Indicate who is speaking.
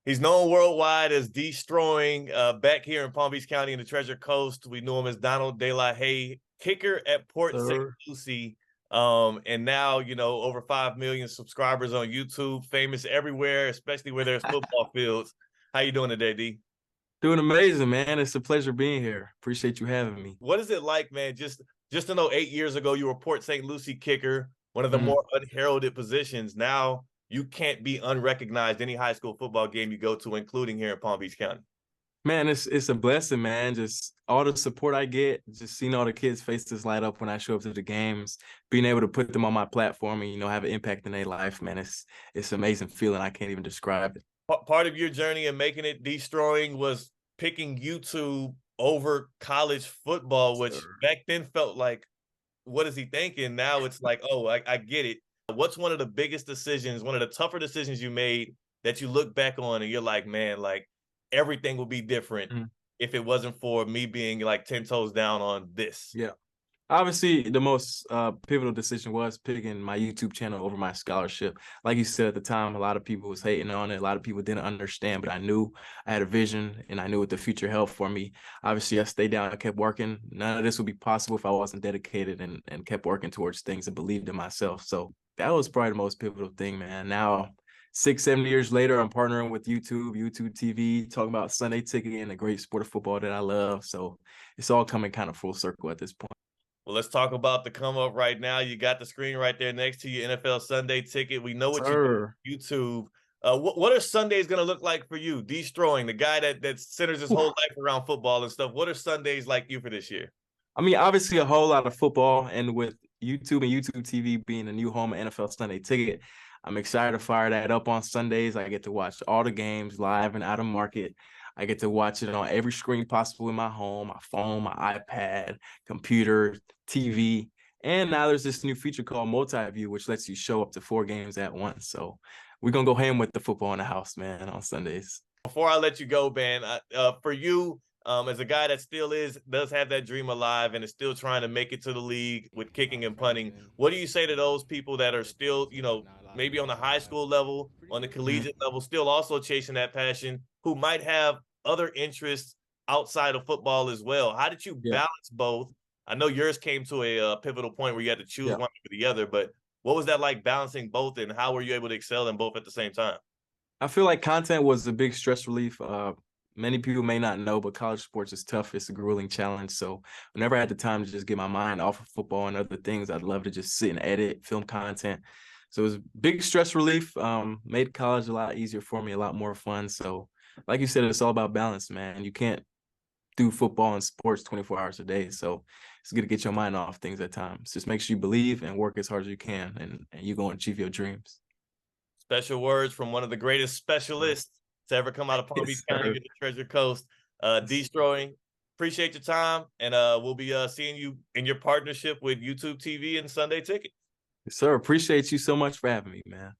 Speaker 1: He's known worldwide as Deestroying. Back here in Palm Beach County in the Treasure Coast, we knew him as Donald De La Haye, kicker at Port St.
Speaker 2: Sir.
Speaker 1: Lucie. And now, over 5 million subscribers on YouTube, famous everywhere, especially where there's football fields. How you doing today, D?
Speaker 2: Doing amazing, man. It's a pleasure being here. Appreciate you having me.
Speaker 1: What is it like, man? Just to know 8 years ago you were Port St. Lucie kicker, one of the
Speaker 2: Mhm.
Speaker 1: more unheralded positions. Now you can't be unrecognized any high school football game you go to, including here in Palm Beach County.
Speaker 2: Man, it's a blessing, man. Just all the support I get, just seeing all the kids' faces light up when I show up to the games, being able to put them on my platform and have an impact in their life, man. It's an amazing feeling. I can't even describe it.
Speaker 1: Part of your journey in making it Deestroying was picking YouTube over college football, which
Speaker 2: Sir.
Speaker 1: back then felt like, what is he thinking? Now it's like, oh, I get it. What's one of the biggest decisions, one of the tougher decisions you made that you look back on and you're like, man, like everything would be different
Speaker 2: Mhm.
Speaker 1: if it wasn't for me being like 10 toes down on this?
Speaker 2: Yeah. Obviously, the most pivotal decision was picking my YouTube channel over my scholarship. Like you said at the time, a lot of people was hating on it. A lot of people didn't understand, but I knew I had a vision and I knew what the future held for me. Obviously, I stayed down and kept working. None of this would be possible if I wasn't dedicated and kept working towards things and believed in myself. So that was probably the most pivotal thing, man. Now, 6, 7 years later, I'm partnering with YouTube TV, talking about Sunday Ticket and the great sport of football that I love. So it's all coming kind of full circle at this point.
Speaker 1: Well, let's talk about the come up right now. You got the screen right there next to your NFL Sunday Ticket. We know what you do
Speaker 2: Sir.
Speaker 1: on YouTube. What are Sundays going to look like for you? Destroying the guy that centers his whole life around football and stuff. What are Sundays like you for this year?
Speaker 2: I mean, obviously a whole lot of football, and with YouTube and YouTube TV being the new home of NFL Sunday Ticket, I'm excited to fire that up on Sundays. I get to watch all the games live and out of market. I get to watch it on every screen possible in my home, my phone, my iPad, computer, TV. And now there's this new feature called multi-view, which lets you show up to 4 games at once. So we're gonna go ham with the football in the house, man, on Sundays.
Speaker 1: Before I let you go, Ben, for you, as a guy that still does have that dream alive and is still trying to make it to the league with kicking and punting, what do you say to those people that are still, maybe on the high school level, on the
Speaker 2: Mhm.
Speaker 1: collegiate level, still also chasing that passion, who might have other interests outside of football as well? How did you
Speaker 2: Yeah.
Speaker 1: balance both? I know yours came to a pivotal point where you had to choose
Speaker 2: Yeah.
Speaker 1: one over the other, but what was that like balancing both, and how were you able to excel in both at the same time?
Speaker 2: I feel like content was a big stress relief. Many people may not know, but college sports is tough. It's a grueling challenge. So whenever I had the time to just get my mind off of football and other things, I'd love to just sit and edit, film content. So it was big stress relief. Made college a lot easier for me, a lot more fun. So like you said, it's all about balance, man. You can't do football and sports 24 hours a day. So it's good to get your mind off things at times. Just make sure you believe and work as hard as you can, and you're going to achieve your dreams.
Speaker 1: Special words from one of the greatest
Speaker 2: Uh,
Speaker 1: specialists to ever come out of Palm Beach
Speaker 2: Yes,
Speaker 1: County
Speaker 2: sir.
Speaker 1: to the Treasure Coast.
Speaker 2: Yes,
Speaker 1: Destroying. Appreciate your time, and we'll be seeing you in your partnership with YouTube TV and Sunday Ticket.
Speaker 2: sir. Appreciate you so much for having me, man.